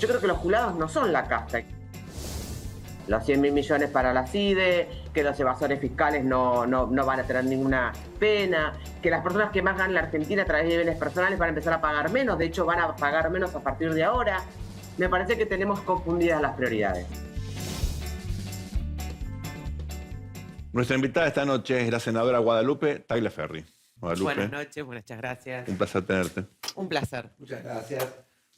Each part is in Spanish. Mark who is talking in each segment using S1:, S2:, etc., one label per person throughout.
S1: Yo creo que los jurados no son la casta. Los 100.000 millones para la CIDE, que los evasores fiscales no van a tener ninguna pena, que las personas que más ganan la Argentina a través de bienes personales van a empezar a pagar menos, de hecho van a pagar menos a partir de ahora. Me parece que tenemos confundidas las prioridades.
S2: Nuestra invitada esta noche es la senadora Guadalupe Tagliaferri. Guadalupe,
S3: Buenas noches, muchas gracias.
S2: un placer tenerte.
S3: Un placer.
S4: Muchas gracias.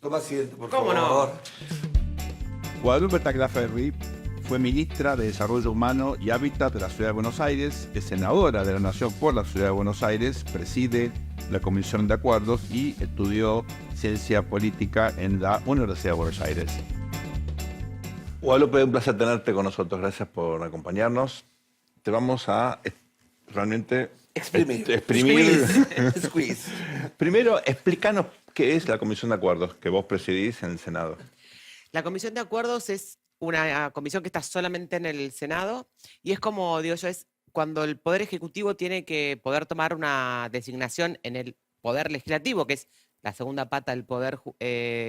S4: Toma asiento, por
S3: ¿Cómo
S4: favor.
S3: no?
S5: Guadalupe Tagliaferri fue ministra de Desarrollo Humano y Hábitat de la Ciudad de Buenos Aires, es senadora de la Nación por la Ciudad de Buenos Aires, preside la Comisión de Acuerdos y estudió Ciencia Política en la Universidad de Buenos Aires.
S2: Guadalupe, un placer tenerte con nosotros. Gracias por acompañarnos. Te vamos a realmente
S4: Exprimir. Squeeze.
S2: Primero, explícanos qué es la Comisión de Acuerdos que vos presidís en el Senado.
S3: La Comisión de Acuerdos es una comisión que está solamente en el Senado y es como, digo yo, es cuando el Poder Ejecutivo tiene que poder tomar una designación en el Poder Legislativo, que es la segunda pata del poder,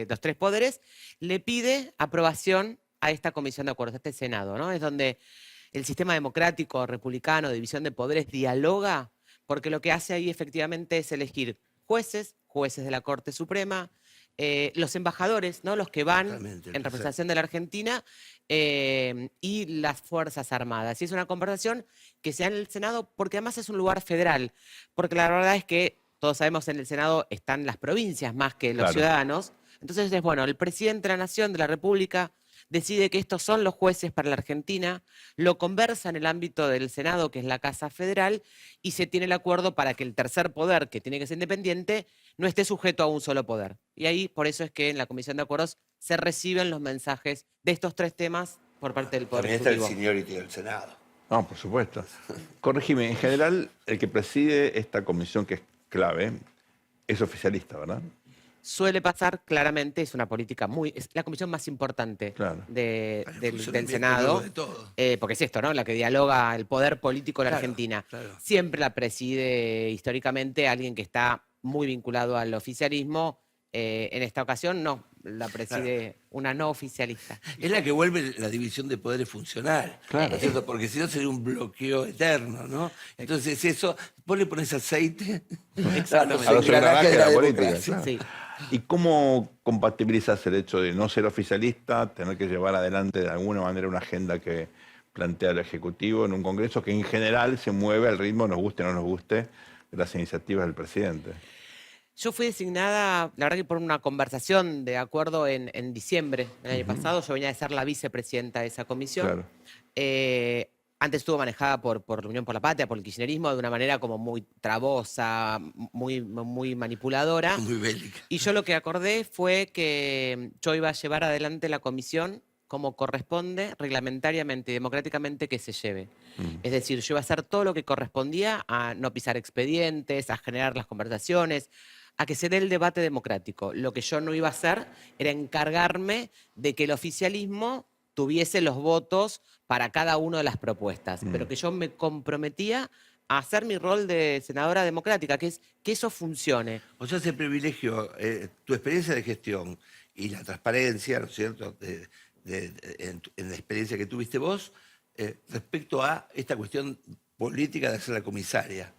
S3: los tres poderes, le pide aprobación a esta Comisión de Acuerdos, a este Senado, ¿no? Es donde el sistema democrático, republicano, de división de poderes, dialoga, porque lo que hace ahí efectivamente es elegir jueces de la Corte Suprema, los embajadores, ¿no? Los que van en representación de la Argentina y las Fuerzas Armadas. Y es una conversación que se da en el Senado porque además es un lugar federal, porque la verdad es que todos sabemos en el Senado están las provincias más que los ciudadanos. Entonces es bueno, el presidente de la Nación, de la República, decide que estos son los jueces para la Argentina, lo conversa en el ámbito del Senado, que es la Casa Federal, y se tiene el acuerdo para que el tercer poder, que tiene que ser independiente, no esté sujeto a un solo poder. Y ahí, por eso es que en la Comisión de Acuerdos se reciben los mensajes de estos tres temas por parte del Poder
S4: También está el
S3: Ejecutivo.
S4: seniority del Senado.
S2: No, por supuesto. Corregime, en general, el que preside esta comisión, que es clave, es oficialista, ¿verdad?
S3: Suele pasar claramente, es una política es la comisión más importante del Senado, porque es esto, ¿no? La que dialoga el poder político de la Argentina. Siempre la preside históricamente alguien que está muy vinculado al oficialismo. En esta ocasión no, la preside una no oficialista.
S4: Es la que vuelve la división de poderes funcional, ¿no es cierto? Porque si no sería un bloqueo eterno, ¿no? Entonces eso, vos le pones aceite
S3: Exactamente.
S2: A los engranajes de la política.
S3: Sí.
S2: ¿Y cómo compatibilizas el hecho de no ser oficialista, tener que llevar adelante de alguna manera una agenda que plantea el Ejecutivo en un Congreso que en general se mueve al ritmo, nos guste o no nos guste, de las iniciativas del presidente?
S3: Yo fui designada, la verdad que por una conversación de acuerdo en diciembre del año pasado. Yo venía de ser la vicepresidenta de esa comisión. Antes estuvo manejada por la Unión por la Patria, por el kirchnerismo, de una manera como muy trabosa, muy manipuladora.
S4: Muy bélica.
S3: Y yo lo que acordé fue que yo iba a llevar adelante la comisión como corresponde reglamentariamente y democráticamente que se lleve. Es decir, yo iba a hacer todo lo que correspondía a no pisar expedientes, a generar las conversaciones, a que se dé el debate democrático. Lo que yo no iba a hacer era encargarme de que el oficialismo tuviese los votos para cada una de las propuestas, pero que yo me comprometía a hacer mi rol de senadora democrática, que es que eso funcione.
S4: O sea, ese privilegio, tu experiencia de gestión y la transparencia, ¿no es cierto?, en la experiencia que tuviste vos, respecto a esta cuestión política de ser la comisaria.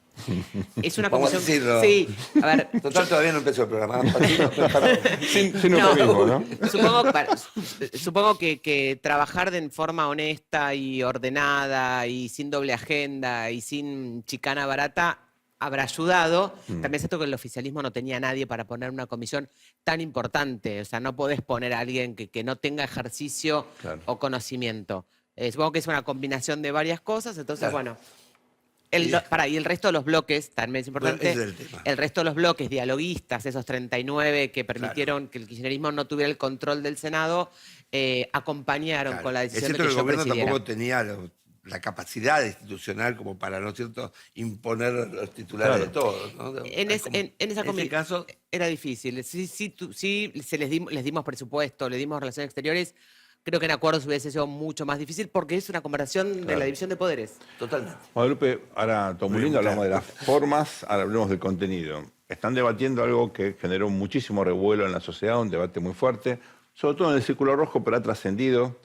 S3: Es una
S4: Vamos a
S3: comisión.
S4: decirlo.
S3: Sí, a ver.
S4: Total, todavía no empezó el programa.
S2: Sin eufemismo, ¿no?
S3: Supongo que trabajar en forma honesta y ordenada y sin doble agenda y sin chicana barata habrá ayudado. También es cierto que el oficialismo no tenía a nadie para poner una comisión tan importante. O sea, no podés poner a alguien que no tenga ejercicio o conocimiento. Supongo que es una combinación de varias cosas. Entonces, bueno. Y el resto de los bloques, también es importante, el resto de los bloques dialoguistas, esos 39 que permitieron que el kirchnerismo no tuviera el control del Senado, acompañaron con la decisión de que yo presidiera.
S4: El gobierno tampoco tenía la capacidad institucional como para, ¿no es cierto?, imponer los titulares de todos, ¿no?
S3: En esa comisión era difícil. Sí, les dimos presupuesto, le dimos relaciones exteriores. Creo que en acuerdos hubiese sido mucho más difícil porque es una conversación de la división de poderes.
S4: Totalmente.
S2: Guadalupe, ahora todo muy lindo, hablamos de las formas, ahora hablemos del contenido. Están debatiendo algo que generó muchísimo revuelo en la sociedad, un debate muy fuerte, sobre todo en el Círculo Rojo, pero ha trascendido.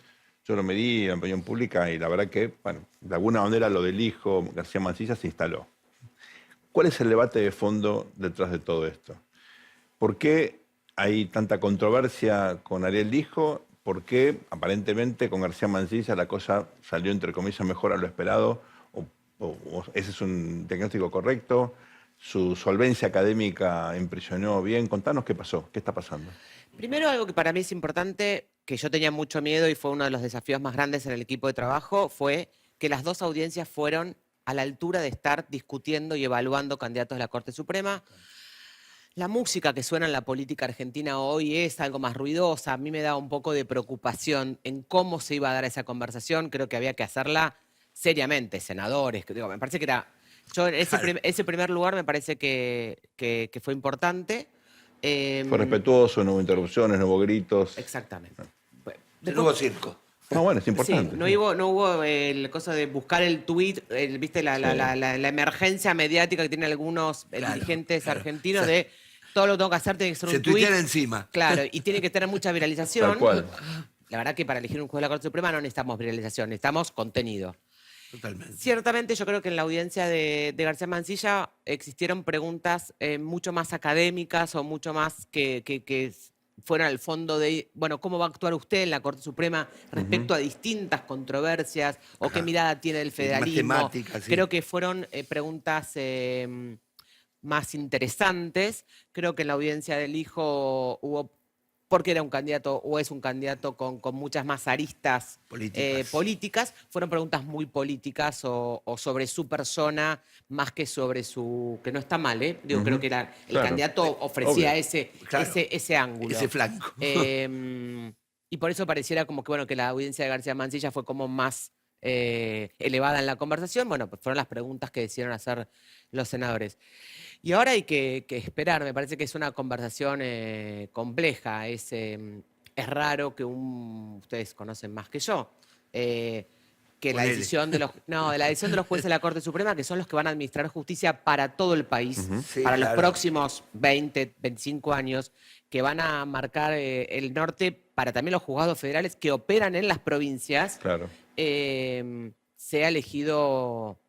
S2: Yo lo medí en la opinión pública y la verdad que, bueno, de alguna manera lo del hijo García Mansilla se instaló. ¿Cuál es el debate de fondo detrás de todo esto? ¿Por qué hay tanta controversia con Ariel Lijo? ¿Por qué aparentemente con García Mansilla la cosa salió entre comillas mejor a lo esperado? ¿O ese es un diagnóstico correcto? ¿Su solvencia académica impresionó bien? Contanos qué pasó, qué está pasando.
S3: Primero, algo que para mí es importante, que yo tenía mucho miedo y fue uno de los desafíos más grandes en el equipo de trabajo, fue que las dos audiencias fueron a la altura de estar discutiendo y evaluando candidatos de la Corte Suprema. La música que suena en la política argentina hoy es algo más ruidosa. A mí me da un poco de preocupación en cómo se iba a dar esa conversación. Creo que había que hacerla seriamente, senadores. Digo, me parece que era... Yo en ese primer lugar me parece que fue importante.
S2: Fue respetuoso, no hubo interrupciones, no hubo gritos.
S3: Exactamente.
S4: No hubo circo.
S2: No, bueno, es importante.
S3: Sí, no hubo el cosa de buscar el tuit, viste, la emergencia mediática que tienen algunos dirigentes argentinos de todo lo que tengo que hacer tiene que ser un
S4: Se
S3: tuit.
S4: tuitean encima.
S3: Claro, y tiene que tener mucha viralización.
S2: Tal cual.
S3: La verdad que para elegir un juez de la Corte Suprema no necesitamos viralización, necesitamos contenido.
S4: Totalmente.
S3: Ciertamente yo creo que en la audiencia de García Mansilla existieron preguntas mucho más académicas o mucho más que fueron al fondo de, bueno, ¿cómo va a actuar usted en la Corte Suprema respecto a distintas controversias o qué mirada tiene el federalismo?
S4: Matemáticas, sí.
S3: Creo que fueron preguntas más interesantes. Creo que en la audiencia del hijo hubo, porque era un candidato o es un candidato con muchas más aristas políticas, fueron preguntas muy políticas o sobre su persona más que sobre su... que no está mal, ¿eh? Digo, creo que el candidato ofrecía ese ángulo.
S4: Ese flanco.
S3: Y por eso pareciera como que, bueno, que la audiencia de García Mansilla fue como más elevada en la conversación. Bueno, pues fueron las preguntas que decidieron hacer los senadores. Y ahora hay que esperar, me parece que es una conversación compleja. Es raro que ustedes conocen más que yo, que la decisión de los jueces de la Corte Suprema, que son los que van a administrar justicia para todo el país,
S4: Sí,
S3: para
S4: claro.
S3: los próximos 20, 25 años, que van a marcar el norte para también los juzgados federales que operan en las provincias,
S2: Claro.
S3: se ha elegido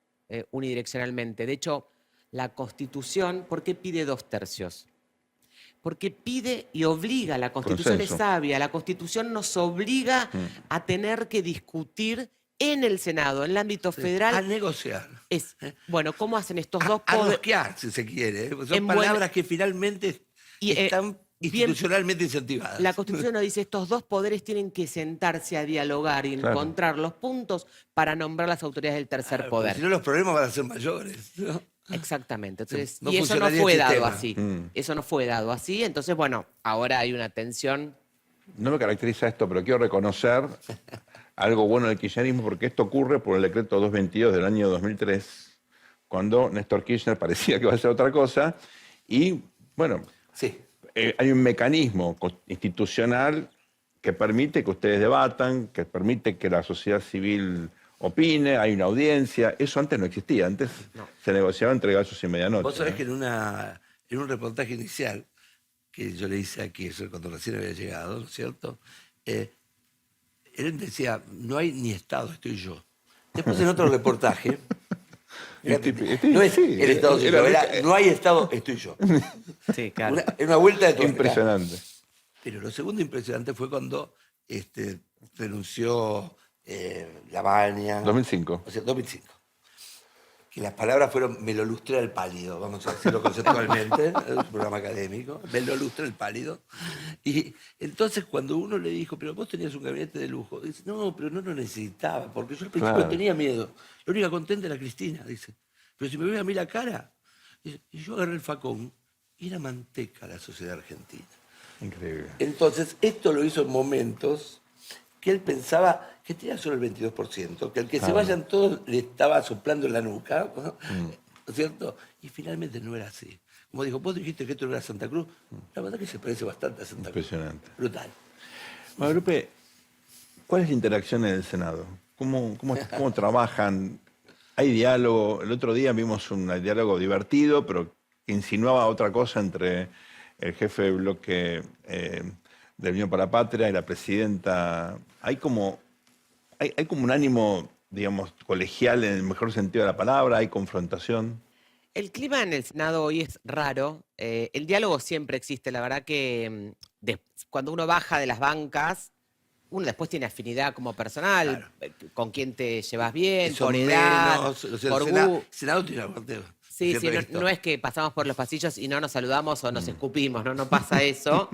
S3: unidireccionalmente. De hecho, la Constitución, ¿por qué pide 2/3? Porque pide y obliga, la Constitución
S2: Consenso.
S3: es sabia, la Constitución nos obliga a tener que discutir en el Senado, en el ámbito federal.
S4: A negociar.
S3: Bueno, ¿cómo hacen estos dos
S4: A
S3: poderes?
S4: rosquear, si se quiere. Son
S3: En
S4: palabras
S3: buena-
S4: que finalmente
S3: Y,
S4: están institucionalmente incentivadas.
S3: La Constitución nos dice estos dos poderes tienen que sentarse a dialogar y
S2: Claro.
S3: encontrar los puntos para nombrar las autoridades del tercer
S4: Porque
S3: poder.
S4: si no, los problemas van a ser mayores, ¿no?
S3: Exactamente. Entonces,
S4: No
S3: y eso no
S4: funcionaría
S3: fue
S4: el
S3: dado
S4: sistema.
S3: así. Eso no fue dado así. Entonces, bueno, ahora hay una tensión.
S2: No me caracteriza esto, pero quiero reconocer algo bueno del kirchnerismo, porque esto ocurre por el decreto 222 del año 2003, cuando Néstor Kirchner parecía que iba a hacer otra cosa, y bueno,
S4: Sí.
S2: hay un mecanismo institucional que permite que ustedes debatan, que permite que la sociedad civil opine, hay una audiencia. Eso antes no existía, antes se negociaba entre gallos y medianoche.
S4: Vos sabés
S2: ¿no?
S4: que en un reportaje inicial que yo le hice aquí, eso cuando recién había llegado, ¿no es cierto? Él decía, no hay ni Estado, estoy yo. Después en otro reportaje, no es el Estado, sino no hay Estado, estoy yo.
S3: Sí, claro.
S4: Una vuelta de tuerca.
S2: Impresionante.
S4: Pero lo segundo impresionante fue cuando renunció Lavagna.
S2: 2005.
S4: O sea, 2005. Que las palabras fueron me lo lustra el pálido, vamos a decirlo conceptualmente, es un programa académico, me lo lustra el pálido. Y entonces cuando uno le dijo, pero vos tenías un gabinete de lujo, dice, no, pero no lo necesitaba, porque yo al principio
S2: Claro.
S4: tenía miedo. La única contenta era Cristina, dice. Pero si me ve a mí la cara, dice, y yo agarré el facón y era manteca la sociedad argentina.
S2: Increíble.
S4: Entonces, esto lo hizo en momentos que él pensaba que tenía solo el 22%, que al que se vayan todos le estaba soplando en la nuca, ¿no? ¿No es cierto? Y finalmente no era así. Como dijo, vos dijiste que esto no era Santa Cruz. La verdad que se parece bastante a Santa Cruz.
S2: Impresionante.
S4: Brutal.
S2: Guadalupe, ¿cuál es la interacción en el Senado? ¿Cómo trabajan? ¿Hay diálogo? El otro día vimos un diálogo divertido, pero que insinuaba otra cosa entre el jefe de bloque del Unión por la Patria y la presidenta, hay como un ánimo, digamos, colegial en el mejor sentido de la palabra, hay confrontación.
S3: El clima en el Senado hoy es raro. El diálogo siempre existe. La verdad que cuando uno baja de las bancas, uno después tiene afinidad como personal,
S4: Claro.
S3: con quién te llevas bien,
S4: Son
S3: por edad,
S4: menos, o sea,
S3: por
S4: el Senado tiene una parte
S3: Sí, sí,
S4: siempre
S3: no,
S4: esto.
S3: no es que pasamos por los pasillos y no nos saludamos o nos escupimos, no pasa eso.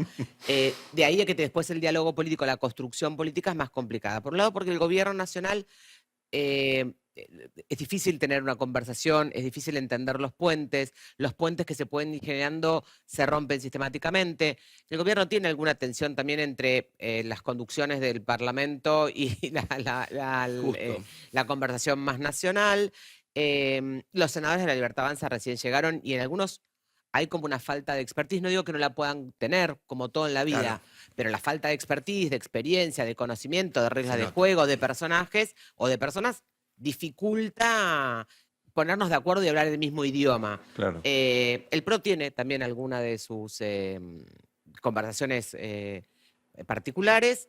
S3: De ahí a que después el diálogo político, la construcción política es más complicada. Por un lado, porque el gobierno nacional es difícil tener una conversación, es difícil entender los puentes que se pueden ir generando se rompen sistemáticamente. El gobierno tiene alguna tensión también entre las conducciones del Parlamento y
S4: Justo.
S3: la conversación más nacional. Los senadores de la Libertad Avanza recién llegaron y en algunos hay como una falta de expertise. No digo que no la puedan tener, como todo en la vida,
S4: Claro.
S3: pero la falta de expertise, de experiencia, de conocimiento, de reglas
S4: Se
S3: de
S4: nota.
S3: juego, de personajes o de personas, dificulta ponernos de acuerdo y hablar el mismo idioma.
S2: Claro.
S3: El PRO tiene también alguna de sus conversaciones particulares.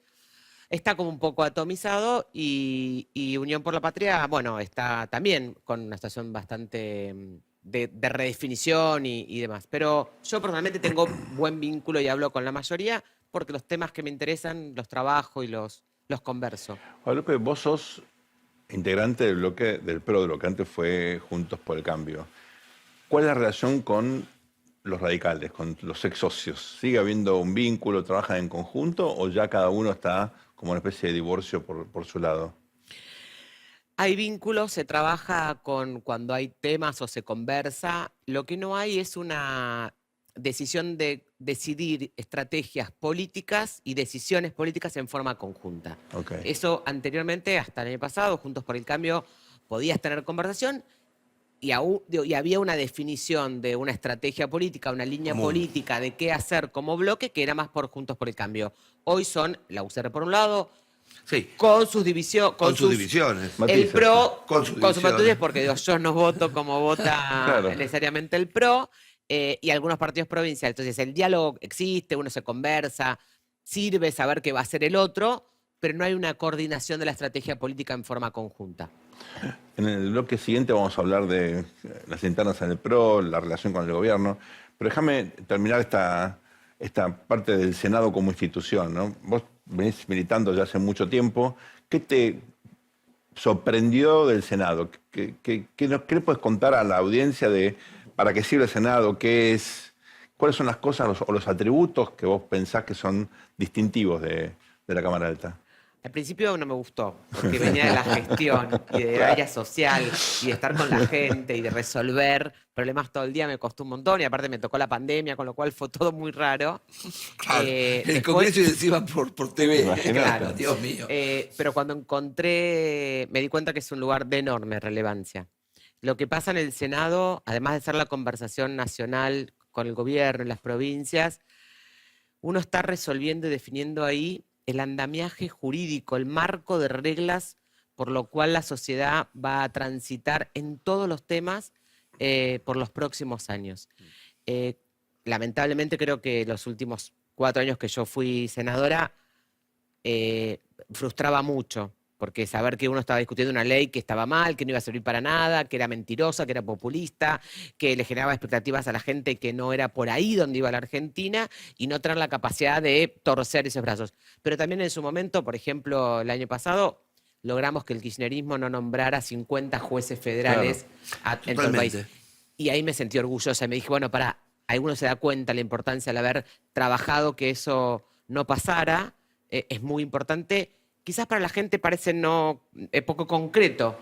S3: Está como un poco atomizado y Unión por la Patria, bueno, está también con una situación bastante de redefinición y demás. Pero yo personalmente tengo buen vínculo y hablo con la mayoría porque los temas que me interesan los trabajo y los converso.
S2: Guadalupe, vos sos integrante del bloque del PRO, de lo que antes fue Juntos por el Cambio. ¿Cuál es la relación con los radicales, con los ex socios? ¿Sigue habiendo un vínculo, trabajan en conjunto o ya cada uno está como una especie de divorcio por su lado?
S3: Hay vínculos, se trabaja cuando hay temas o se conversa. Lo que no hay es una decisión de decidir estrategias políticas y decisiones políticas en forma conjunta.
S2: Okay.
S3: Eso anteriormente, hasta el año pasado, Juntos por el Cambio, podías tener conversación y había una definición de una estrategia política, una línea política de qué hacer como bloque, que era más por Juntos por el Cambio. Hoy son la UCR por un lado,
S4: Sí.
S3: con sus divisiones.
S4: Con sus divisiones.
S3: El
S2: Matices,
S3: PRO,
S4: con sus
S3: matices,
S4: divisiones.
S3: porque digo, yo no voto como vota
S2: Claro.
S3: necesariamente el PRO, y algunos partidos provinciales. Entonces, el diálogo existe, uno se conversa, sirve saber qué va a hacer el otro, pero no hay una coordinación de la estrategia política en forma conjunta.
S2: En el bloque siguiente vamos a hablar de las internas en el PRO, la relación con el gobierno, pero déjame terminar esta parte del Senado como institución, ¿no? Vos venís militando ya hace mucho tiempo. ¿Qué te sorprendió del Senado? ¿Qué le puedes contar a la audiencia de para qué sirve el Senado? ¿Qué es? ¿Cuáles son las cosas o los atributos que vos pensás que son distintivos de la Cámara Alta?
S3: Al principio no me gustó, porque venía de la gestión y del área social y de estar con la gente y de resolver problemas todo el día me costó un montón y aparte me tocó la pandemia, con lo cual fue todo muy raro.
S4: Claro. El
S3: Después-
S4: Congreso y encima por TV.
S2: Imagínate.
S4: Claro, Dios mío.
S3: Pero cuando me di cuenta que es un lugar de enorme relevancia. Lo que pasa en el Senado, además de ser la conversación nacional con el gobierno y las provincias, uno está resolviendo y definiendo ahí el andamiaje jurídico, el marco de reglas por lo cual la sociedad va a transitar en todos los temas por los próximos años. Lamentablemente creo que los últimos 4 años que yo fui senadora frustraba mucho, porque saber que uno estaba discutiendo una ley que estaba mal, que no iba a servir para nada, que era mentirosa, que era populista, que le generaba expectativas a la gente que no era por ahí donde iba la Argentina y no tener la capacidad de torcer esos brazos. Pero también en su momento, por ejemplo, el año pasado, logramos que el kirchnerismo no nombrara 50 jueces federales en todo el país.
S4: Totalmente.
S3: Y ahí me sentí orgullosa y me dije, bueno, alguno se da cuenta la importancia de haber trabajado que eso no pasara, es muy importante. Quizás para la gente parece poco concreto,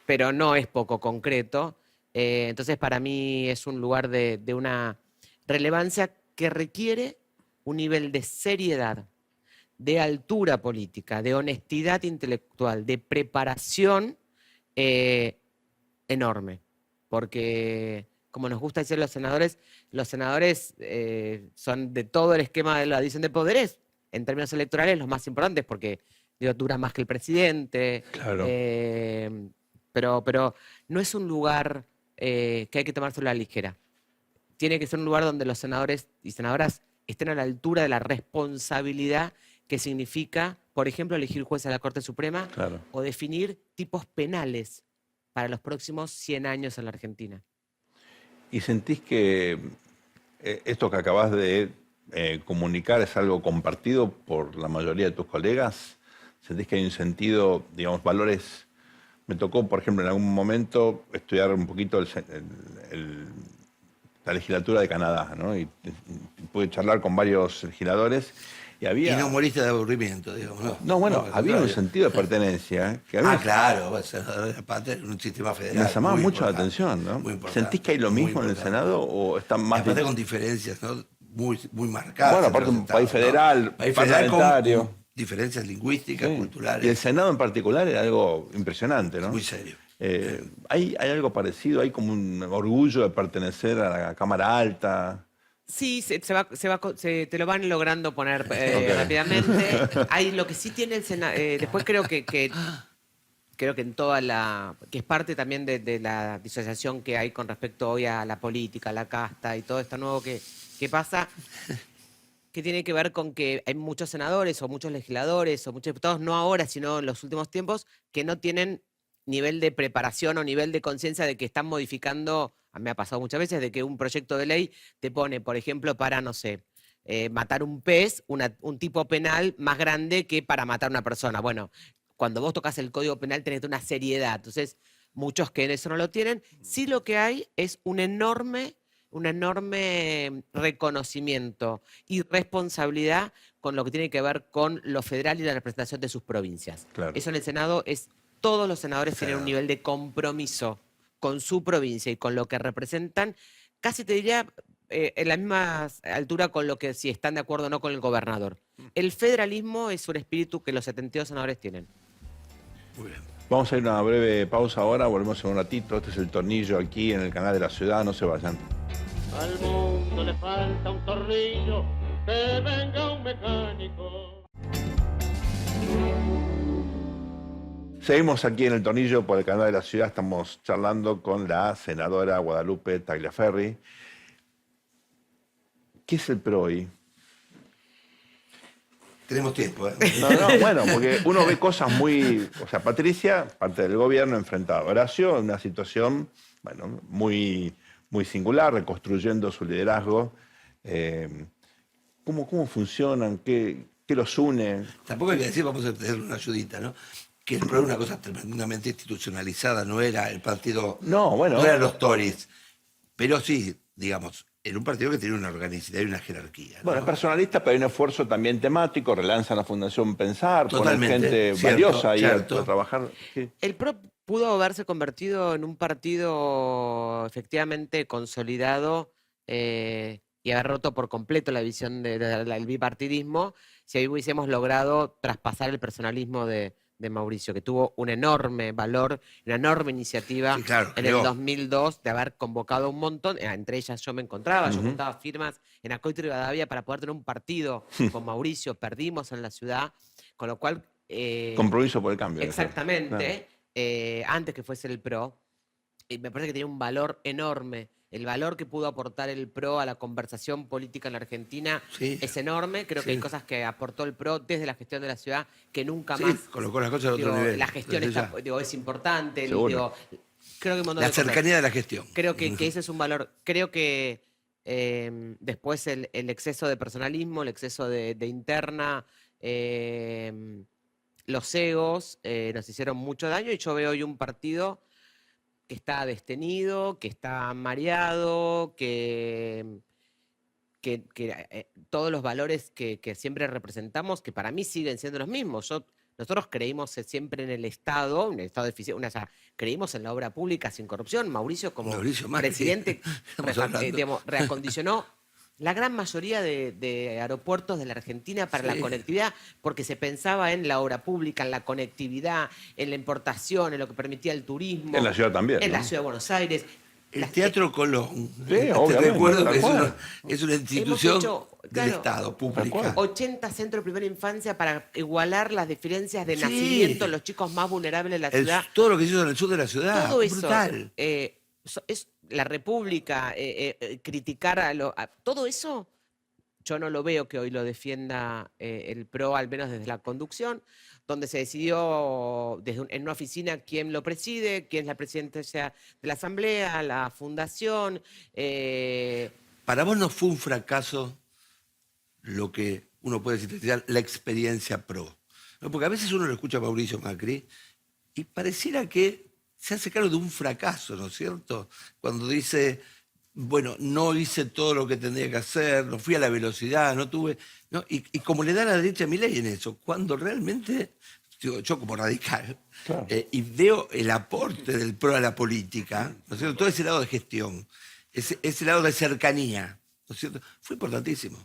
S3: pero no es poco concreto. Entonces para mí es un lugar de una relevancia que requiere un nivel de seriedad, de altura política, de honestidad intelectual, de preparación enorme. Porque, como nos gusta decir los senadores son de todo el esquema de la división de poderes, en términos electorales, los más importantes, porque dura más que el presidente.
S2: Claro.
S3: Pero no es un lugar que hay que tomárselo a la ligera. Tiene que ser un lugar donde los senadores y senadoras estén a la altura de la responsabilidad que significa, por ejemplo, elegir jueces a la Corte Suprema
S2: Claro.
S3: o definir tipos penales para los próximos 100 años en la Argentina.
S2: ¿Y sentís que esto que acabas de comunicar es algo compartido por la mayoría de tus colegas? ¿Sentís que hay un sentido, digamos, valores? Me tocó, por ejemplo, en algún momento estudiar un poquito la legislatura de Canadá, ¿no? Y pude charlar con varios legisladores y había...
S4: Y no moriste de aburrimiento, digamos. No,
S2: No, bueno,
S4: al
S2: había un
S4: contrario.
S2: sentido de pertenencia que a mí
S4: Claro, aparte en un sistema federal.
S2: me llamaba
S4: muy
S2: mucho la
S4: importante,
S2: atención, ¿no?
S4: muy importante,
S2: ¿Sentís que hay lo
S4: muy
S2: mismo en el
S4: importante.
S2: Senado o están
S4: Y
S2: más...
S4: aparte con diferencias, ¿no? Muy marcadas.
S2: Bueno,
S4: entre
S2: aparte
S4: los
S2: un país
S4: estados,
S2: federal,
S4: ¿no? País federal
S2: parlamentario.
S4: con diferencias lingüísticas,
S2: Sí.
S4: culturales.
S2: Y el Senado en particular era algo impresionante, ¿no?
S4: Muy serio.
S2: ¿Hay algo parecido? ¿Hay como un orgullo de pertenecer a la Cámara Alta?
S3: Sí, te lo van logrando poner rápidamente. Hay lo que sí tiene el Senado. Después creo que en toda la... que es parte también de la disociación que hay con respecto hoy a la política, a la casta y todo esto nuevo que pasa, que tiene que ver con que hay muchos senadores o muchos legisladores o muchos diputados, no ahora, sino en los últimos tiempos, que no tienen nivel de preparación o nivel de conciencia de que están modificando, a mí me ha pasado muchas veces, de que un proyecto de ley te pone, por ejemplo, para, no sé, matar un pez, un tipo penal más grande que para matar a una persona. Bueno, cuando vos tocas el Código Penal tenés una seriedad. Entonces, muchos que en eso no lo tienen. Sí, lo que hay es un enorme reconocimiento y responsabilidad con lo que tiene que ver con lo federal y la representación de sus provincias.
S2: Claro.
S3: Eso en el Senado todos los senadores tienen un nivel de compromiso con su provincia y con lo que representan, casi te diría en la misma altura con lo que si están de acuerdo o no con el gobernador. El federalismo es un espíritu que los 72 senadores tienen.
S4: Muy bien.
S2: Vamos a ir a una breve pausa ahora, volvemos en un ratito. Este es El Tornillo aquí en el canal de la ciudad, no se vayan.
S6: Al mundo le falta un tornillo, que venga un mecánico.
S2: Seguimos aquí en El Tornillo por el canal de la ciudad, estamos charlando con la senadora Guadalupe Tagliaferri. ¿Qué es el PROI?
S4: Tenemos tiempo, ¿eh?
S2: No, bueno, porque uno ve cosas muy... O sea, Patricia, parte del gobierno, enfrentada a Horacio en una situación, bueno, muy singular, reconstruyendo su liderazgo. ¿Cómo funcionan? ¿Qué los une?
S4: Tampoco hay que decir, vamos a tener una ayudita, ¿no? Que el PRO era una cosa tremendamente institucionalizada, no era el partido,
S2: No
S4: eran los Tories, pero sí, digamos, era un partido que tenía una organicidad y una jerarquía, ¿no?
S2: Bueno, es personalista, pero hay un esfuerzo también temático, relanzan la Fundación Pensar, ponen
S4: Totalmente,
S2: gente
S4: cierto,
S2: valiosa ahí a
S4: cierto.
S2: trabajar. Sí.
S3: El PRO pudo haberse convertido en un partido efectivamente consolidado y haber roto por completo la visión del bipartidismo si ahí hubiésemos logrado traspasar el personalismo de Mauricio, que tuvo un enorme valor, una enorme iniciativa
S4: Sí, claro,
S3: en
S4: creó.
S3: el 2002 de haber convocado un montón, entre ellas yo me encontraba, yo juntaba firmas en Acoito y Rivadavia para poder tener un partido con Mauricio, perdimos en la ciudad, con lo cual...
S2: Compromiso por el cambio.
S3: Exactamente, antes que fuese el PRO, y me parece que tenía un valor enorme. El valor que pudo aportar el PRO a la conversación política en la Argentina
S4: Sí.
S3: es enorme. Creo que
S4: Sí.
S3: hay cosas que aportó el PRO desde la gestión de la ciudad que nunca
S4: Sí,
S3: más...
S4: colocó las cosas a otro
S3: digo,
S4: nivel.
S3: la gestión
S4: desde
S3: está,
S4: ya.
S3: digo, es importante.
S2: Seguro.
S3: Digo, creo que un montón
S4: La
S3: de cosas.
S4: cercanía de la gestión.
S3: Creo que ese es un valor. Creo que después el exceso de personalismo, el exceso de interna, los egos nos hicieron mucho daño y yo veo hoy un partido que está destenido, que está mareado, que todos los valores que siempre representamos, que para mí siguen siendo los mismos. Nosotros creímos siempre en el Estado de eficiencia, o sea, creímos en la obra pública sin corrupción. Mauricio, como
S4: Mauricio Macri,
S3: presidente,
S4: estamos hablando.
S3: digamos, reacondicionó la gran mayoría de aeropuertos de la Argentina para la
S4: Sí.
S3: conectividad, porque se pensaba en la obra pública, en la conectividad, en la importación, en lo que permitía el turismo.
S2: En la ciudad también,
S3: En
S2: ¿no?
S3: la ciudad de Buenos Aires.
S4: El Teatro Colón.
S2: Sí,
S4: Te
S2: obviamente,
S4: recuerdo
S2: tal
S4: que
S2: cual.
S4: es una institución
S3: hecho,
S4: del
S3: claro,
S4: Estado,
S2: cual.
S4: pública.
S3: 80 centros de primera infancia para igualar las diferencias de
S4: Sí.
S3: nacimiento en los chicos más vulnerables de la ciudad.
S4: Todo lo que se hizo en el sur de la ciudad.
S3: Todo eso
S4: Brutal.
S3: es la República, criticar todo eso yo no lo veo que hoy lo defienda el PRO, al menos desde la conducción, donde se decidió en una oficina quién lo preside, quién es la presidencia de la Asamblea, la fundación.
S4: ¿Para vos no fue un fracaso lo que uno puede sintetizar la experiencia PRO? ¿No? Porque a veces uno lo escucha a Mauricio Macri y pareciera que se hace cargo de un fracaso, ¿no es cierto? Cuando dice, bueno, no hice todo lo que tendría que hacer, no fui a la velocidad, no tuve... ¿no? Y como le da a la derecha a Milei en eso, cuando realmente, digo, yo como radical,
S2: Claro.
S4: y veo el aporte del PRO a la política, ¿no es cierto? Todo ese lado de gestión, ese lado de cercanía, ¿no es cierto? Fue importantísimo.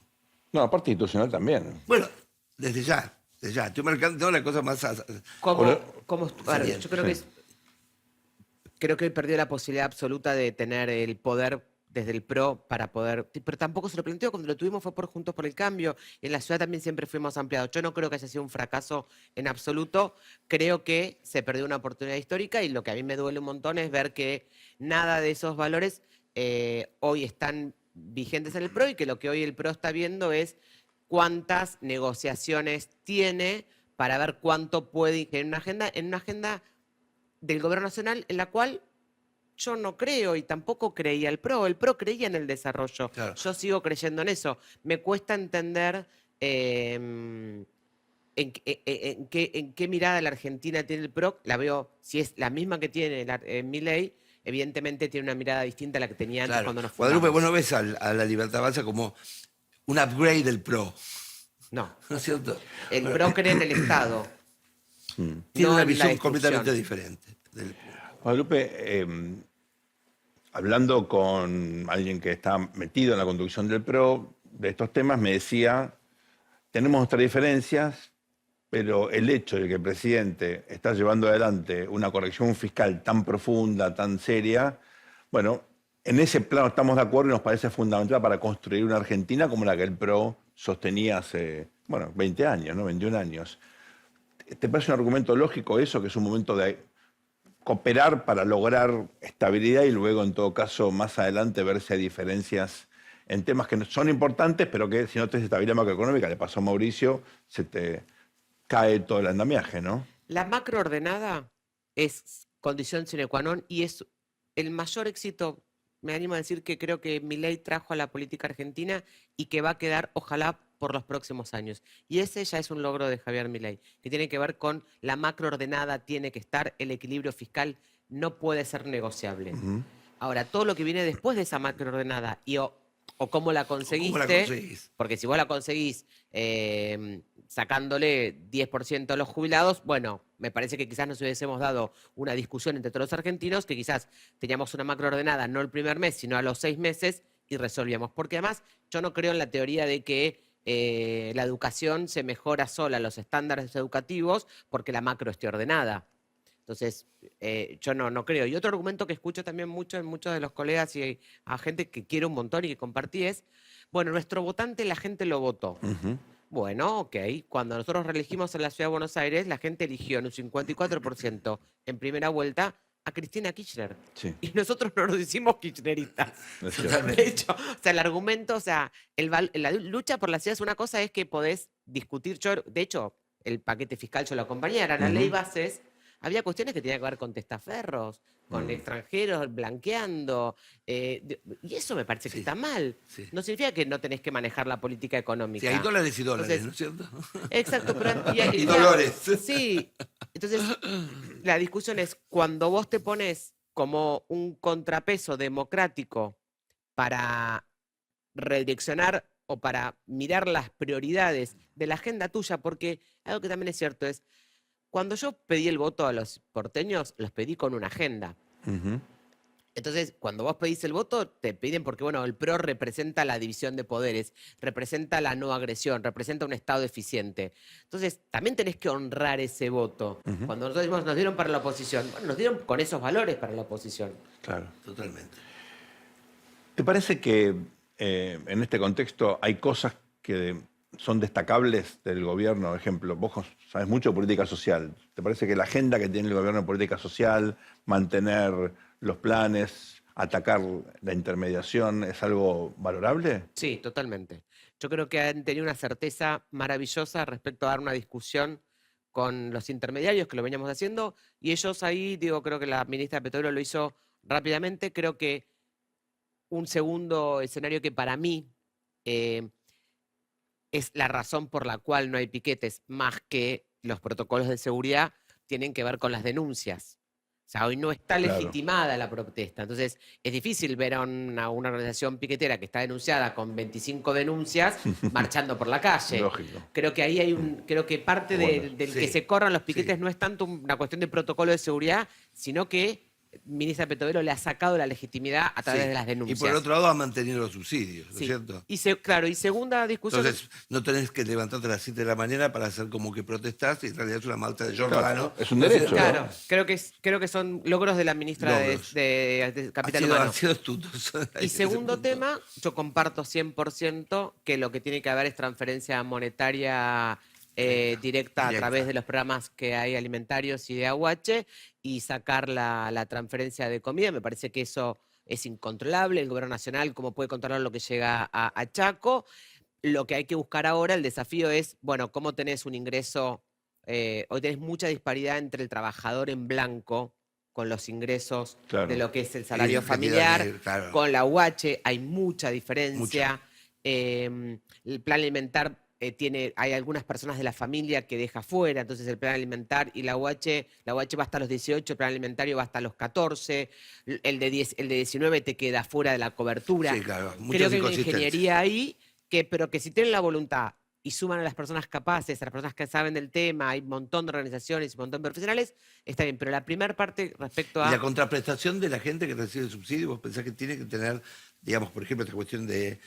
S2: No, la parte institucional también.
S4: Bueno, desde ya. Estoy marcando la cosa más...
S3: Yo creo que creo que hoy perdió la posibilidad absoluta de tener el poder desde el PRO para poder... Pero tampoco se lo planteó, cuando lo tuvimos fue por Juntos por el Cambio, y en la ciudad también siempre fuimos ampliados. Yo no creo que haya sido un fracaso en absoluto, creo que se perdió una oportunidad histórica, y lo que a mí me duele un montón es ver que nada de esos valores hoy están vigentes en el PRO, y que lo que hoy el PRO está viendo es cuántas negociaciones tiene para ver cuánto puede ingerir en una agenda del gobierno nacional en la cual yo no creo, y tampoco creía el PRO. El PRO creía en el desarrollo.
S4: Claro.
S3: Yo sigo creyendo en eso. Me cuesta entender en qué mirada la Argentina tiene el PRO. La veo, si es la misma que tiene Milei, evidentemente tiene una mirada distinta a la que tenía antes cuando nos fundamos.
S4: Guadalupe, vos no ves a la Libertad Avanza como un upgrade del PRO,
S3: No.
S4: ¿no es cierto?
S3: El PRO cree en el Estado.
S4: Tiene
S3: no
S4: una
S3: en la
S4: visión
S3: destrucción.
S4: completamente diferente.
S2: Guadalupe, hablando con alguien que está metido en la conducción del PRO de estos temas, me decía, tenemos nuestras diferencias, pero el hecho de que el presidente está llevando adelante una corrección fiscal tan profunda, tan seria, bueno, en ese plano estamos de acuerdo y nos parece fundamental para construir una Argentina como la que el PRO sostenía hace, 20 años, ¿no? 21 años. ¿Te parece un argumento lógico eso, que es un momento de cooperar para lograr estabilidad y luego, en todo caso, más adelante ver si hay diferencias en temas que son importantes, pero que si no tienes estabilidad macroeconómica, le pasó a Mauricio, se te cae todo el andamiaje, ¿no?
S3: La macroordenada es condición sine qua non y es el mayor éxito, me animo a decir, que creo que Milei trajo a la política argentina y que va a quedar, ojalá, por los próximos años. Y ese ya es un logro de Javier Milei, que tiene que ver con la macroordenada, tiene que estar, el equilibrio fiscal no puede ser negociable. Ahora, todo lo que viene después de esa macroordenada o cómo la conseguiste,
S4: ¿Cómo la conseguís?
S3: porque si vos la conseguís sacándole 10% a los jubilados, bueno, me parece que quizás nos hubiésemos dado una discusión entre todos los argentinos, que quizás teníamos una macroordenada no el primer mes, sino a los 6 meses y resolvíamos. Porque además yo no creo en la teoría de que la educación se mejora sola, los estándares educativos, porque la macro esté ordenada. Entonces, yo no creo. Y otro argumento que escucho también mucho en muchos de los colegas y a gente que quiero un montón y que compartí es, bueno, nuestro votante la gente lo votó. Bueno, ok. Cuando nosotros reelegimos en la Ciudad de Buenos Aires, la gente eligió en un 54% en primera vuelta a Cristina Kirchner.
S2: Sí.
S3: Y nosotros no nos hicimos kirchneristas.
S2: Es cierto.
S3: De hecho, o sea, el argumento, o sea, la lucha por la ciudad es una cosa, es que podés discutir. De hecho, el paquete fiscal yo lo acompañé, era la ley bases. Había cuestiones que tenían que ver con testaferros, con extranjeros blanqueando, y eso me parece que está mal.
S4: Sí.
S3: No significa que no tenés que manejar la política económica.
S4: Sí, hay dólares y dólares,
S3: Entonces,
S4: ¿no es cierto?
S3: Exacto, pero...
S4: Y dolores.
S3: Sí, entonces la discusión es, cuando vos te pones como un contrapeso democrático para redireccionar o para mirar las prioridades de la agenda tuya, porque algo que también es cierto es, cuando yo pedí el voto a los porteños, los pedí con una agenda. Entonces, cuando vos pedís el voto, te piden porque, bueno, el PRO representa la división de poderes, representa la no agresión, representa un Estado eficiente. Entonces, también tenés que honrar ese voto. Cuando nosotros decimos, nos dieron para la oposición, bueno, nos dieron con esos valores para la oposición.
S2: Claro.
S4: Totalmente.
S2: ¿Te parece que en este contexto hay cosas que son destacables del gobierno? Por ejemplo, vos sabes mucho de política social. ¿Te parece que la agenda que tiene el gobierno en política social, mantener los planes, atacar la intermediación, es algo valorable?
S3: Sí, totalmente. Yo creo que han tenido una certeza maravillosa respecto a dar una discusión con los intermediarios, que lo veníamos haciendo, y ellos ahí, digo, creo que la ministra de Petróleo lo hizo rápidamente. Creo que un segundo escenario que para mí es la razón por la cual no hay piquetes, más que los protocolos de seguridad, tienen que ver con las denuncias. O sea, hoy no está
S2: Claro.
S3: legitimada la protesta. Entonces, es difícil ver a una organización piquetera que está denunciada con 25 denuncias marchando por la calle.
S2: Lógico.
S3: Creo que ahí hay creo que parte
S2: Bueno,
S3: del
S4: sí,
S3: que se corran los piquetes
S4: sí.
S3: no es tanto una cuestión de protocolo de seguridad, sino que ministra Petovelo le ha sacado la legitimidad a través
S4: Sí.
S3: de las
S4: Y
S3: denuncias.
S4: por el otro lado ha mantenido los subsidios, ¿no es
S3: Sí.
S4: cierto?
S3: Claro, y segunda discusión.
S4: Entonces, no tenés que levantarte a las 7 de la mañana para hacer como que protestás y en realidad es una malta de Giordano.
S2: Es un
S4: ¿no
S2: derecho,
S4: cierto?
S3: Claro, creo que son logros de la ministra
S4: Logros.
S3: de Capital
S4: Han sido-
S3: Humano.
S4: han sido astutos.
S3: Y
S4: Ese
S3: segundo
S4: punto.
S3: tema, yo comparto 100% que lo que tiene que haber es transferencia monetaria directa a
S4: directa.
S3: través de los programas que hay alimentarios y de aguache y sacar la transferencia de comida. Me parece que eso es incontrolable. El gobierno nacional, ¿cómo puede controlar lo que llega a Chaco? Lo que hay que buscar ahora, el desafío es, bueno, ¿cómo tenés un ingreso? Hoy tenés mucha disparidad entre el trabajador en blanco con los ingresos
S2: Claro.
S3: de lo que es el
S4: Y
S3: salario
S4: el
S3: familiar,
S4: cantidad de- claro.
S3: con la UH hay mucha diferencia. El plan alimentar hay algunas personas de la familia que deja fuera, entonces el plan alimentar y la UH va hasta los 18, el plan alimentario va hasta los 14, el de 19 te queda fuera de la cobertura.
S4: Sí, claro, muchas
S3: Creo que hay una
S4: inconsistencias.
S3: ingeniería ahí, pero que si tienen la voluntad y suman a las personas capaces, a las personas que saben del tema, hay un montón de organizaciones, un montón de profesionales, está bien. Pero la primera parte respecto
S4: Y
S3: a...
S4: la contraprestación de la gente que recibe subsidio, vos pensás que tiene que tener, digamos, por ejemplo, esta cuestión de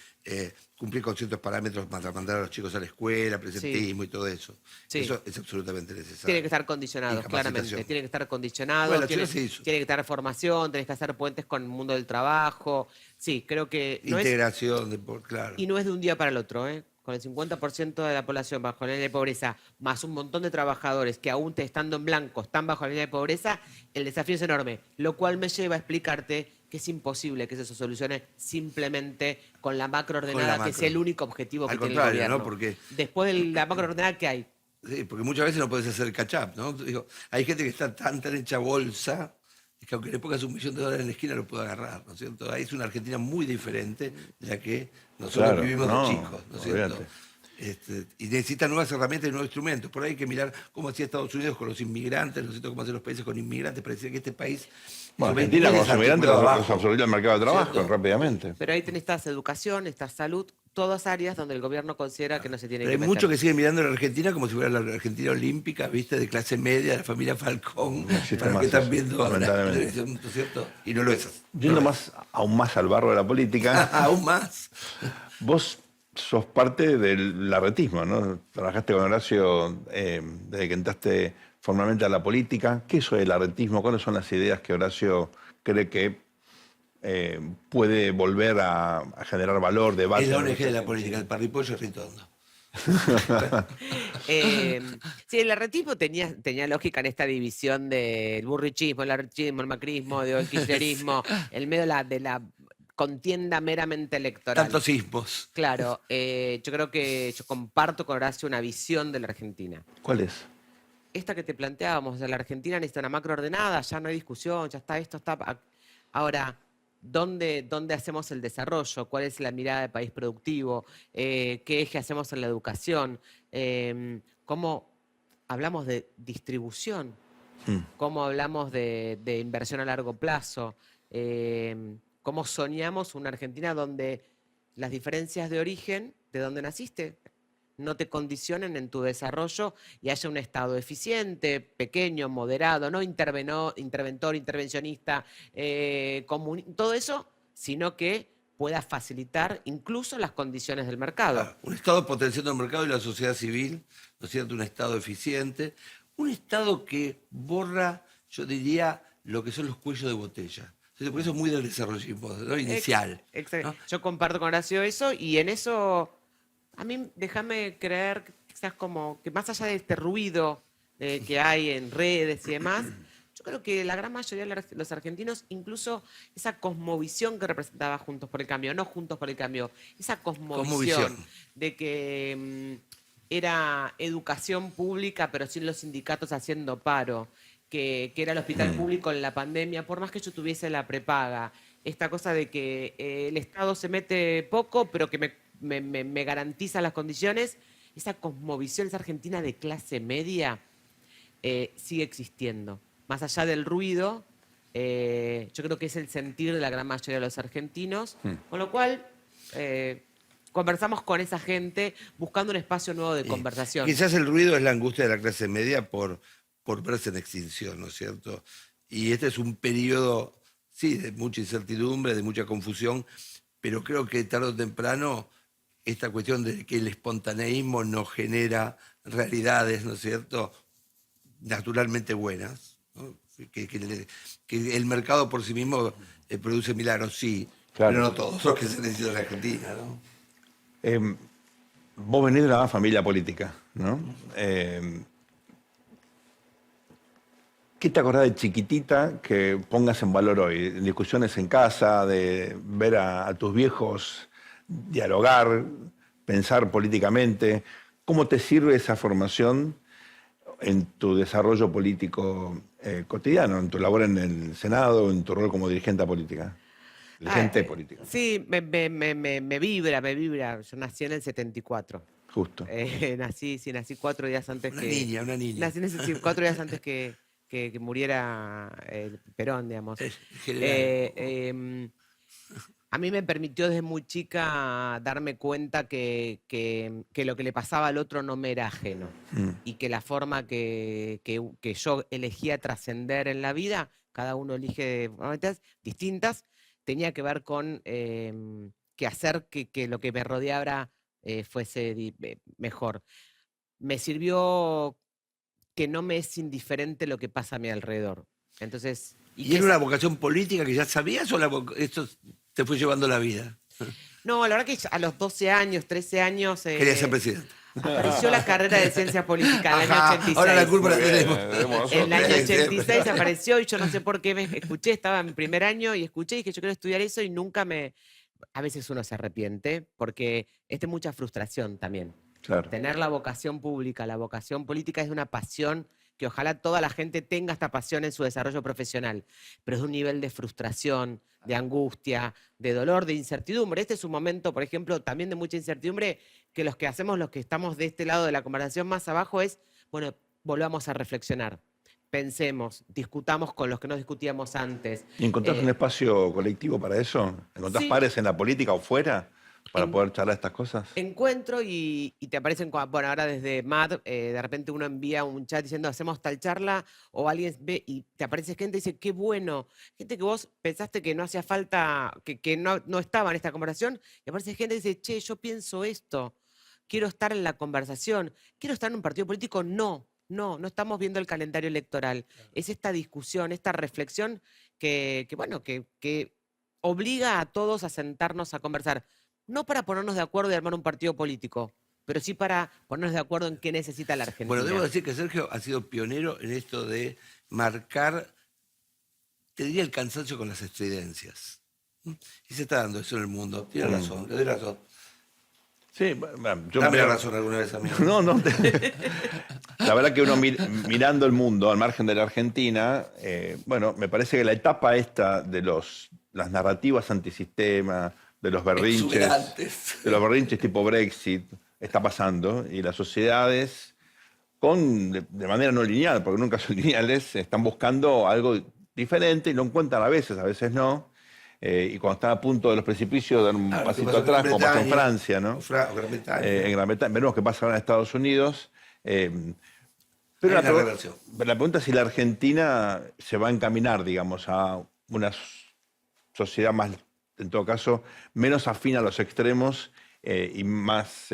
S4: cumplir con ciertos parámetros para mandar a los chicos a la escuela, presentismo y todo eso.
S3: Sí.
S4: Eso es absolutamente necesario.
S3: Tiene que estar condicionado,
S4: Y
S3: claramente.
S4: capacitación.
S3: Tiene que estar condicionado,
S4: Bueno,
S3: tiene,
S4: Chile se hizo.
S3: tiene que estar formación, tenés que hacer puentes con el mundo del trabajo. Sí, creo que no es,
S4: Integración, claro.
S3: y no es de un día para el otro, ¿eh? Con el 50% de la población bajo la línea de pobreza, más un montón de trabajadores que aún estando en blanco están bajo la línea de pobreza, el desafío es enorme. Lo cual me lleva a explicarte que es imposible que eso se solucione simplemente con la macroordenada,
S4: Con la
S3: que es
S4: macro.
S3: el único objetivo que
S4: Al
S3: tiene el
S4: contrario,
S3: gobierno.
S4: ¿no? Porque-
S3: Después de la macroordenada, ¿qué hay?
S4: Sí, porque muchas veces no podés hacer catch-up, ¿no? Digo, hay gente que está tan hecha bolsa que aunque le pongas $1.000.000 en la esquina lo puede agarrar, ¿no es cierto? Ahí es una Argentina muy diferente de la que nosotros
S2: Claro,
S4: vivimos
S2: no,
S4: de chicos, ¿no es cierto?
S2: olvídate.
S4: Y necesita nuevas herramientas y nuevos instrumentos. Por ahí hay que mirar cómo hacía Estados Unidos con los inmigrantes, ¿no es cierto? Cómo hacen los países con inmigrantes. Parecía que este país...
S2: Bueno,
S4: es
S2: Argentina
S4: muy
S2: con los inmigrantes
S4: desarticulado
S2: los
S4: abajo,
S2: absorbió el mercado de trabajo
S4: ¿cierto?
S2: rápidamente.
S3: Pero ahí estás educación, estás salud, todas áreas donde el gobierno considera que no se tiene
S4: Pero
S3: que
S4: hay
S3: meter.
S4: muchos que siguen mirando a la Argentina como si fuera la Argentina olímpica, ¿viste? De clase media, la familia Falcón,
S2: existe
S4: para los
S2: más
S4: que están
S2: eso,
S4: viendo ahora la
S2: lamentablemente.
S4: televisión, ¿no es cierto? Y no lo es.
S2: Yendo aún más al barro de la política,
S4: Aún más.
S2: vos sos parte del arretismo, ¿no? Trabajaste con Horacio desde que entraste formalmente a la política. ¿Qué es eso del arretismo? ¿Cuáles son las ideas que Horacio cree que puede volver a generar valor, debate?
S4: Es la ONG de la política, el parripollo Ritondo.
S3: Sí, el arretismo tenía lógica en esta división del burrichismo, el arrechismo, el macrismo, el kirchnerismo, el medio de la contienda meramente electoral.
S4: Tantos sismos.
S3: Claro, yo creo que yo comparto con Horacio una visión de la Argentina.
S2: ¿Cuál es?
S3: Esta que te planteábamos, la Argentina necesita una macro ordenada, ya no hay discusión, ya está esto, está... Ahora, ¿dónde hacemos el desarrollo? ¿Cuál es la mirada de país productivo? ¿Qué eje hacemos en la educación? ¿Cómo hablamos de distribución? ¿Cómo hablamos de inversión a largo plazo? ¿Cómo soñamos una Argentina donde las diferencias de origen, de donde naciste, no te condicionen en tu desarrollo y haya un Estado eficiente, pequeño, moderado, no interventor, intervencionista, todo eso, sino que pueda facilitar incluso las condiciones del mercado.
S4: Claro, un Estado potenciando el mercado y la sociedad civil, ¿no es cierto? Un Estado eficiente, un Estado que borra, yo diría, lo que son los cuellos de botella. Por eso es muy del desarrollismo, ¿no? Inicial.
S3: Exacto.
S4: ¿no?
S3: Yo comparto con Horacio eso y en eso, a mí déjame creer quizás como que más allá de este ruido que hay en redes y demás, Yo creo que la gran mayoría de los argentinos, incluso esa cosmovisión que representaba Juntos por el Cambio, no Juntos por el Cambio, esa cosmovisión de que era educación pública, pero sin los sindicatos haciendo paro, que era el hospital público en la pandemia, por más que yo tuviese la prepaga, esta cosa de que el Estado se mete poco, pero que me garantiza las condiciones, esa cosmovisión, esa Argentina de clase media, sigue existiendo. Más allá del ruido, yo creo que es el sentir de la gran mayoría de los argentinos, con lo cual conversamos con esa gente buscando un espacio nuevo de conversación.
S4: Quizás el ruido es la angustia de la clase media por verse en extinción, ¿no es cierto? Y este es un periodo, sí, de mucha incertidumbre, de mucha confusión, pero creo que tarde o temprano esta cuestión de que el espontaneísmo nos genera realidades, ¿no es cierto?, naturalmente buenas, ¿no? Que el mercado por sí mismo produce milagros, sí,
S2: claro,
S4: pero no todos los que se necesitan en la Argentina, ¿no?
S2: Vos venís de una familia política, ¿no? ¿Qué te acordás de chiquitita que pongas en valor hoy? En discusiones en casa, de ver a tus viejos dialogar, pensar políticamente. ¿Cómo te sirve esa formación en tu desarrollo político cotidiano, en tu labor en el Senado, en tu rol como dirigente política? Dirigente política.
S3: Sí, me vibra. Yo nací en el 74.
S2: Justo.
S3: Nací 4 días antes
S4: Una niña.
S3: Nací 4 días antes que muriera Perón, digamos. A mí me permitió desde muy chica darme cuenta que lo que le pasaba al otro no me era ajeno. Y que la forma que yo elegía trascender en la vida, cada uno elige de distintas, tenía que ver con que hacer que lo que me rodeara fuese mejor. Me sirvió que no me es indiferente lo que pasa a mi alrededor. Entonces,
S4: ¿Y era una vocación política que ya sabías o esto te fue llevando la vida?
S3: No, la verdad que a los 12 años, 13 años...
S4: Quería ser presidente.
S3: Apareció la carrera de ciencia política en el año 86.
S4: Ahora la culpa la tenemos.
S3: En el año 86 apareció y yo no sé por qué me escuché, estaba en primer año y escuché y dije yo quiero estudiar eso y nunca me... A veces uno se arrepiente porque es de mucha frustración también.
S2: Claro.
S3: Tener la vocación pública, la vocación política es una pasión que ojalá toda la gente tenga esta pasión en su desarrollo profesional, pero es de un nivel de frustración, de angustia, de dolor, de incertidumbre. Este es un momento, por ejemplo, también de mucha incertidumbre, que los que estamos de este lado de la conversación más abajo es, bueno, volvamos a reflexionar, pensemos, discutamos con los que no discutíamos antes.
S2: ¿Y encontrás un espacio colectivo para eso? ¿Encontrás
S3: sí.
S2: pares en la política o fuera para poder charlar estas cosas?
S3: Encuentro y te aparecen, bueno, ahora desde MAD, de repente uno envía un chat diciendo hacemos tal charla, o alguien ve y te aparece gente y dice, qué bueno, gente que vos pensaste que no hacía falta, que no estaba en esta conversación, y aparece gente y dice, che, yo pienso esto, quiero estar en la conversación, quiero estar en un partido político, no estamos viendo el calendario electoral, es esta discusión, esta reflexión que obliga a todos a sentarnos a conversar. No para ponernos de acuerdo y armar un partido político, pero sí para ponernos de acuerdo en qué necesita la Argentina.
S4: Bueno, debo decir que Sergio ha sido pionero en esto de marcar, te diría, el cansancio con las estridencias. Y se está dando eso en el mundo. Tiene razón, le doy razón.
S2: Sí, bueno,
S4: Dame la razón alguna vez a mí.
S2: No. La verdad que uno mirando el mundo al margen de la Argentina, bueno, me parece que la etapa esta de las narrativas antisistema, de los berrinches tipo Brexit, está pasando, y las sociedades, de manera no lineal, porque nunca son lineales, están buscando algo diferente y lo encuentran a veces no. Y cuando están a punto de los precipicios, dan un pasito atrás, como pasó en Francia, ¿no? En Gran Bretaña. Veremos qué pasa ahora en Estados Unidos. Pero la pregunta es si la Argentina se va a encaminar, digamos, a una sociedad más, en todo caso, menos afín a los extremos y más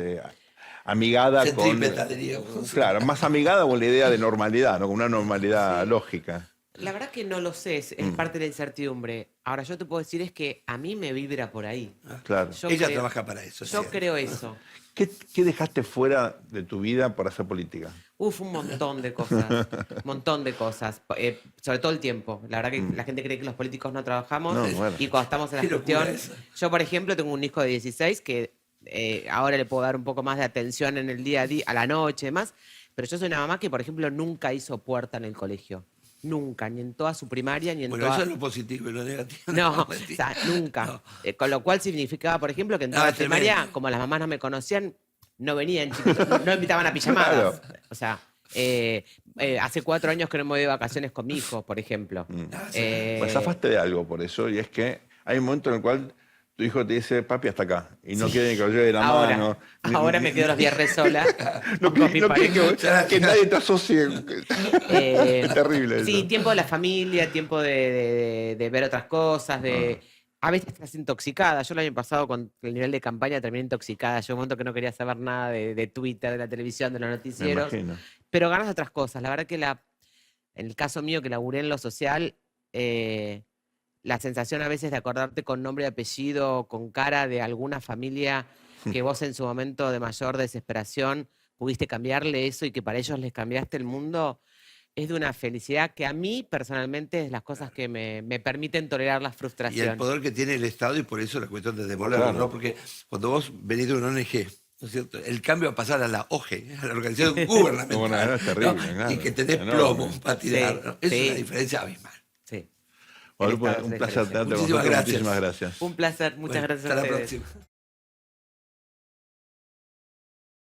S2: amigada con...
S4: Diríamos.
S2: Claro, más amigada con la idea de normalidad, ¿no? Con una normalidad lógica.
S3: La verdad que no lo sé, es parte de la incertidumbre. Ahora, yo te puedo decir es que a mí me vibra por ahí.
S2: Claro.
S3: Yo
S4: Ella
S3: creo-
S4: trabaja para eso.
S3: Yo
S4: sí.
S3: creo eso.
S2: ¿Qué dejaste fuera de tu vida por hacer política?
S3: Uf, un montón de cosas. Un montón de cosas. Sobre todo el tiempo. La verdad que la gente cree que los políticos no trabajamos.
S2: No, bueno.
S3: Y cuando estamos en la
S4: Qué locura
S3: gestión.
S4: eso.
S3: Yo, por ejemplo, tengo un hijo de 16 que ahora le puedo dar un poco más de atención en el día a día, a la noche y demás. Pero yo soy una mamá que, por ejemplo, nunca hizo puerta en el colegio. Nunca, ni en toda su primaria, ni en
S4: Bueno,
S3: toda...
S4: eso es lo positivo y lo negativo.
S3: No, o
S4: mentira.
S3: sea, nunca.
S4: No.
S3: Con lo cual significaba, por ejemplo, que en toda
S4: Ah,
S3: la primaria,
S4: tremendo.
S3: como las mamás no me conocían, no venían chiquitos, no invitaban a pijamadas. O sea, hace 4 años que no me voy de vacaciones con mi hijo, por ejemplo.
S2: Pues zafaste de algo por eso, y es que hay un momento en el cual tu hijo te dice, papi, hasta acá, y no quiere que lo lleve de la mano.
S3: Ahora me quedo los viernes sola.
S2: No
S3: con mi
S2: quiere
S3: pareja.
S2: que nadie te asocie. Es terrible
S3: Sí,
S2: eso.
S3: tiempo de la familia, tiempo de ver otras cosas, A veces estás intoxicada. Yo el año pasado con el nivel de campaña terminé intoxicada. Llegó un momento que no quería saber nada de Twitter, de la televisión, de los
S2: Me
S3: noticieros.
S2: imagino.
S3: Pero ganas de otras cosas. La verdad que en el caso mío que laburé en lo social, la sensación a veces de acordarte con nombre y apellido, con cara de alguna familia que vos en su momento de mayor desesperación pudiste cambiarle eso y que para ellos les cambiaste el mundo, es de una felicidad que a mí personalmente es las cosas que me permiten tolerar la
S4: Y el
S3: frustración.
S4: poder que tiene el Estado y por eso la cuestión de devolverlo,
S2: Claro.
S4: ¿no? Porque cuando vos venís de una ONG, ¿no es cierto? El cambio va a pasar a la OGE, a la organización gubernamental.
S2: Bueno, es terrible,
S4: ¿no?
S2: claro.
S4: Y que tenés
S2: Enorme.
S4: plomo para tirar.
S3: Sí,
S4: ¿no? Es
S3: sí.
S4: una diferencia abismal.
S3: Sí.
S2: Bueno,
S3: El Estado
S2: un
S3: hace
S2: placer
S3: diferencia.
S2: tenerte con
S4: Muchísimas
S2: nosotros.
S4: gracias.
S2: Muchísimas gracias.
S3: Un placer, muchas
S4: Bueno,
S3: gracias a
S4: hasta la
S3: ustedes.
S4: próxima.